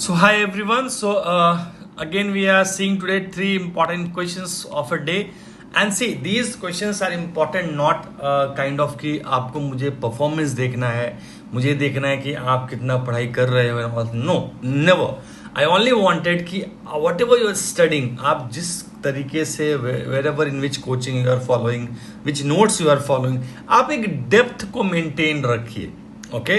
So hi everyone. Again we are seeing today three important questions of a day, and see these questions are important not kind of कि आपको मुझे performance देखना है, मुझे देखना है कि आप कितना पढ़ाई कर रहे हो. No never. I only wanted कि whatever you are studying, आप जिस तरीके से wherever in which coaching you are following, which notes you are following, आप एक डेप्थ को मेंटेन रखिए. ओके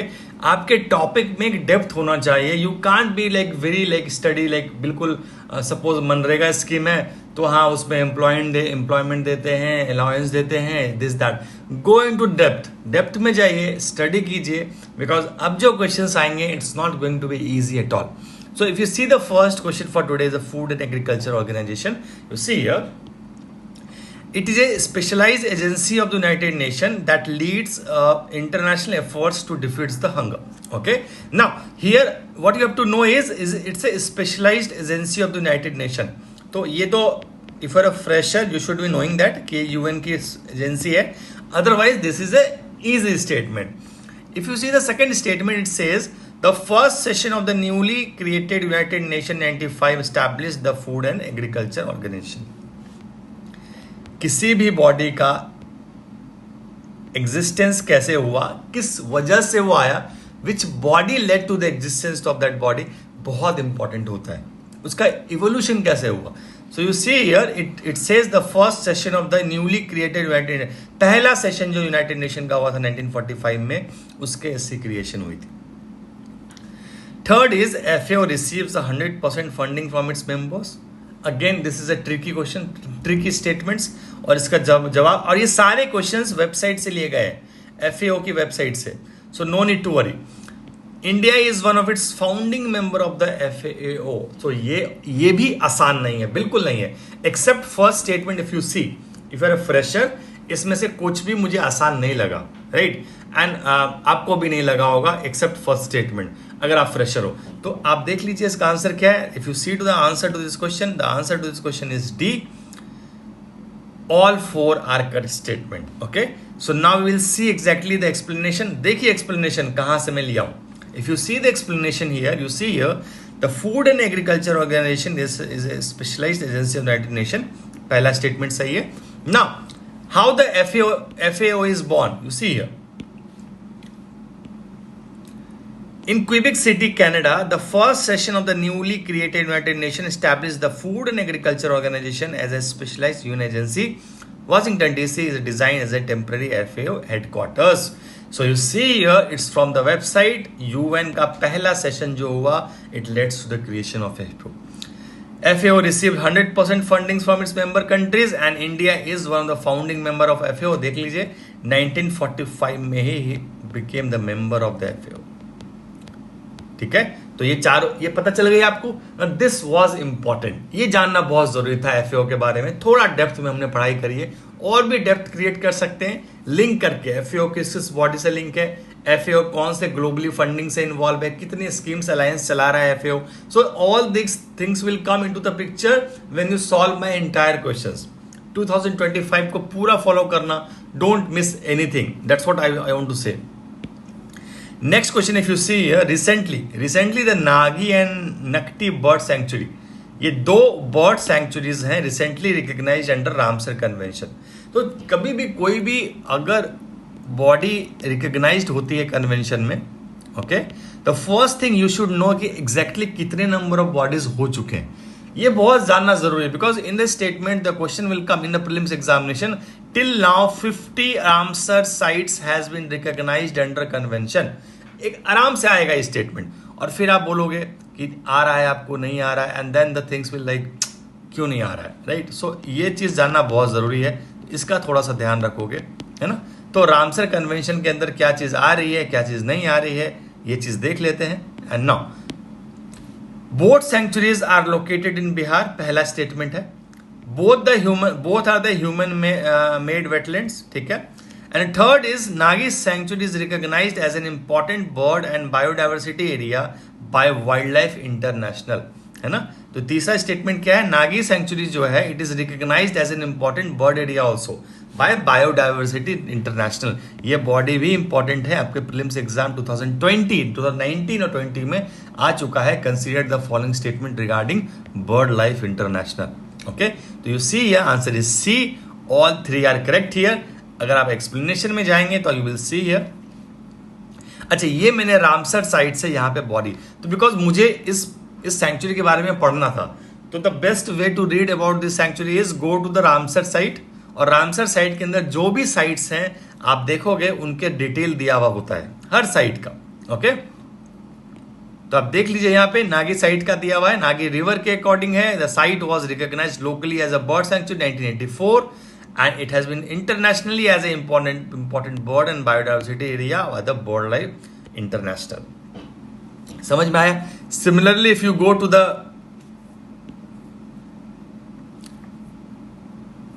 आपके टॉपिक में एक डेप्थ होना चाहिए. You can't be like very like study like बिल्कुल सपोज मनरेगा स्कीम है तो हाँ उसमें एम्प्लॉयमेंट देते हैं, अलाउंस देते हैं, this that. Go into depth में जाइए, स्टडी कीजिए, बिकॉज अब जो क्वेश्चंस आएंगे it's not going to be easy at all. So if you see the first question for today is the Food and Agriculture Organization. You see here, it is a specialized agency of the United Nations that leads international efforts to defeat the hunger. Okay. Now here what you have to know is it's a specialized agency of the United Nations. तो ये तो if you are a fresher you should be knowing that कि UN की agency है. Otherwise this is a easy statement. If you see the second statement, it says the first session of the newly created United Nations 95 established the Food and Agriculture Organization. किसी भी body का existence कैसे हुआ, किस वजह से वो आया, which body led to the existence of that body, बहुत इंपॉर्टेंट होता है. उसका इवोल्यूशन कैसे हुआ. So you see here it says the first session of the newly created United, पहला सेशन जो यूनाइटेड नेशन का हुआ था 1945 में, उसके इससे क्रिएशन हुई थी. Third is FAO receives 100% funding from its members. Again this is a tricky question, tricky statements, और इसका जवाब, और ये सारे क्वेश्चंस वेबसाइट से लिए गए हैं, FAO की वेबसाइट से. So no need to worry. India is one of its founding member of the FAO. तो ये भी आसान नहीं है, बिल्कुल नहीं है, except first statement. If you see, if you are a fresher, इसमें से कुछ भी मुझे आसान नहीं लगा, राइट, एंड आपको भी नहीं लगा होगा एक्सेप्ट फर्स्ट स्टेटमेंट अगर आप फ्रेशर हो. तो आप देख लीजिए इसका आंसर क्या है. If you see to the answer to this question, the answer to this question is D. All four are correct statement. Okay, so now we will see exactly the explanation. देखिए explanation कहां से मैं लिया हूं. If you see the explanation here, you see here the food and agriculture organization is a specialized agency of United Nation. पहला statement सही है. Now how the FAO is born, you see here. In Quebec City, Canada, the first session of the newly created United Nations established the Food and Agriculture Organization as a specialized UN agency. Washington DC is designed as a temporary FAO headquarters. So you see here, it's from the website. UN का पहला session जो हुआ, it led to the creation of FAO. FAO received 100% funding from its member countries and India is one of the founding member of FAO. देख लीजिए 1945 में ही became the member of the FAO. ठीक है, तो ये पता चल गई आपको. दिस वाज इंपॉर्टेंट, ये जानना बहुत जरूरी था FAO के बारे में. थोड़ा डेप्थ में हमने पढ़ाई करी है, और भी डेप्थ क्रिएट कर सकते हैं लिंक करके. FAO किस बॉडी से लिंक है, FAO कौन से ग्लोबली फंडिंग से इन्वॉल्व है, कितनी स्कीम्स अलायंस चला रहा है FAO. So all this things will come into the picture when you solve my entire questions. 2025 को पूरा फॉलो करना, don't miss anything. That's what I want to say. Next question, if you see here, recently the Nagi and Nakti bird sanctuary, ये दो bird sanctuaries हैं recently recognized under Ramsar convention. तो कभी भी कोई भी अगर बॉडी रिकग्नाइज्ड होती है कन्वेंशन में, okay, the first thing you should know कि एग्जैक्टली कितने नंबर ऑफ बॉडीज हो चुके हैं. ये बहुत जानना जरूरी है, because in the statement the question will come in the prelims examination. Till now 50 Ramsar sites has been recognized under convention. एक आराम से आएगा ये स्टेटमेंट, और फिर आप बोलोगे कि आ रहा है, आपको नहीं आ रहा है, and then the things will like क्यों नहीं आ रहा है, राइट. सो ये चीज जानना बहुत जरूरी है, इसका थोड़ा सा ध्यान रखोगे, है ना. तो रामसर कन्वेंशन के अंदर क्या चीज आ रही है, क्या चीज नहीं आ रही है, ये चीज देख लेते हैं. And now both sanctuaries are located in Bihar, पहला स्टेटमेंट है. Both are the human made wetlands, ठीक है. And third is Nagi sanctuary is recognized as an important bird and biodiversity area by wildlife international, है ना. तो तीसरा statement क्या है, नागी सेंचुरी जो है it is recognized as an important bird area also by biodiversity international. ये body भी इंपॉर्टेंट है, आपके प्रीलिम्स एग्जाम 2019 और 20 में आ चुका है। Consider the following statement regarding bird life international. Okay, तो you see here answer is C, all 3 are correct here. अगर आप एक्सप्लेनेशन में जाएंगे तो यू विल सी हियर। अच्छा, ये मैंने रामसर साइट से यहाँ पे बॉडी, तो बिकॉज मुझे इस सैंक्चुरी के बारे में पढ़ना था, तो the best way to read about this sanctuary is go to the Ramsar site. और रामसर साइट के अंदर जो भी साइट्स हैं आप देखोगे उनके डिटेल दिया हुआ होता है हर साइट का। ओके, तो आप देख लीजिए यहाँ पे नागी साइट का दिया हुआ है, नागी रिवर के अकॉर्डिंग है। The site was recognized locally as a bird sanctuary 1984 and it has been internationally as a important bird and biodiversity area by the BirdLife International. समझ में आया? Similarly, if you go to the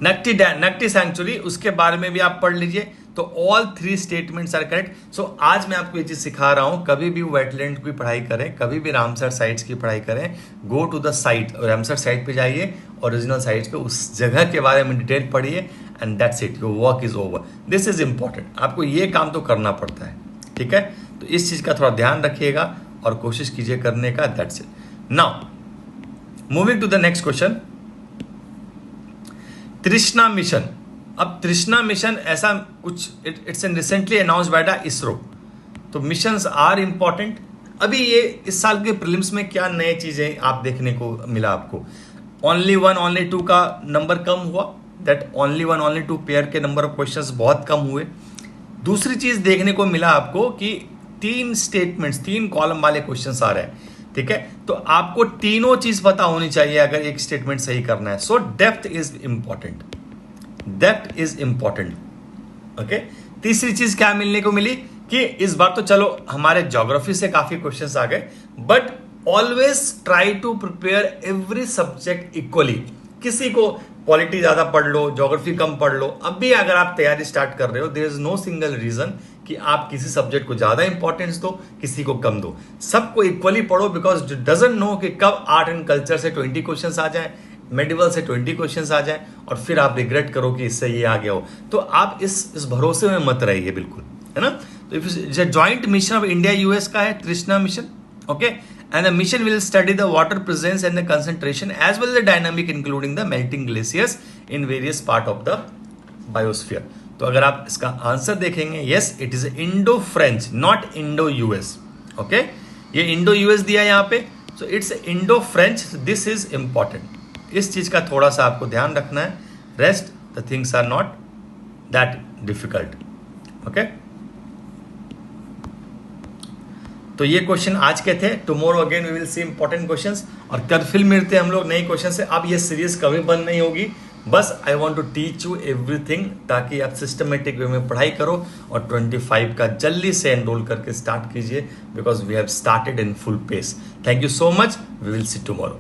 Nakti sanctuary, उसके बारे में भी आप पढ़ लीजिए। तो all 3 statements are correct. So आज मैं आपको ये चीज सिखा रहा हूं, कभी भी वेटलैंड की पढ़ाई करें, कभी भी रामसर साइट्स की पढ़ाई करें, go to the site, Ramsar site पे जाइए, ओरिजिनल साइट्स पे उस जगह के बारे में डिटेल पढ़िए, and that's it, your work is over. This is important, आपको ये काम तो करना पड़ता है, ठीक है? तो इस चीज का थोड़ा ध्यान रखिएगा और कोशिश कीजिए करने का। That's it. Now moving to the next question, Trishna mission. अब तृष्णा मिशन ऐसा कुछ, it's an recently announced by the ISRO. तो मिशंस आर इंपॉर्टेंट। अभी ये इस साल के प्रीलिम्स में क्या नए चीजें आप देखने को मिला आपको? ओनली 1 ओनली 2 का नंबर कम हुआ, दैट ओनली 1 ओनली 2 पेयर के नंबर ऑफ क्वेश्चंस बहुत कम हुए। दूसरी चीज देखने को मिला आपको कि 3 स्टेटमेंट्स, 3 कॉलम वाले क्वेश्चंस आ रहे हैं, ठीक है? तो आपको तीनों चीज पता होनी चाहिए अगर एक स्टेटमेंट सही करना है। So depth is important, depth is important. Okay, तीसरी चीज क्या मिलने को मिली कि इस बार तो चलो हमारे ज्योग्राफी से काफी क्वेश्चंस आ गए, but always try to prepare every subject equally. किसी को पॉलिटी ज्यादा पढ़ लो, ज्योग्राफी कम पढ़ लो, अब भी अगर आप तैयारी स्टार्ट कर रहे हो, there is no single reason कि आप किसी सब्जेक्ट को ज्यादा इंपॉर्टेंस दो, किसी को कम दो। सबको इक्वली पढ़ो, बिकॉज डजंट नो कि कब आर्ट एंड कल्चर से 20 क्वेश्चंस आ जाए, मेडिवल से 20 क्वेश्चंस आ जाए और फिर आप रिग्रेट करो कि इससे ये आ गया हो। तो आप इस भरोसे में मत रहिए बिल्कुल, है ना? तो joint mission of India US का है Trishna mission. Okay, and the mission will study the water presence and the concentration as well the dynamic including the melting glaciers in various part of the biosphere. तो अगर आप इसका answer देखेंगे, yes it is Indo French, not Indo US. Okay, ये Indo US दिया यहां पे, so it's Indo French, this is important. इस चीज का थोड़ा सा आपको ध्यान रखना है, rest the things are not that difficult. Okay, तो ये क्वेश्चन आज के थे। Tomorrow again we will see important questions, और कल फिर मिलते हैं हम लोग नए क्वेश्चन से। अब ये सीरीज कभी बंद नहीं होगी, बस I want to teach you everything, ताकि आप सिस्टमेटिक वे में पढ़ाई करो और 25 का जल्दी से एनरोल करके स्टार्ट कीजिए, because we have started in full pace. Thank you so much, we will see tomorrow.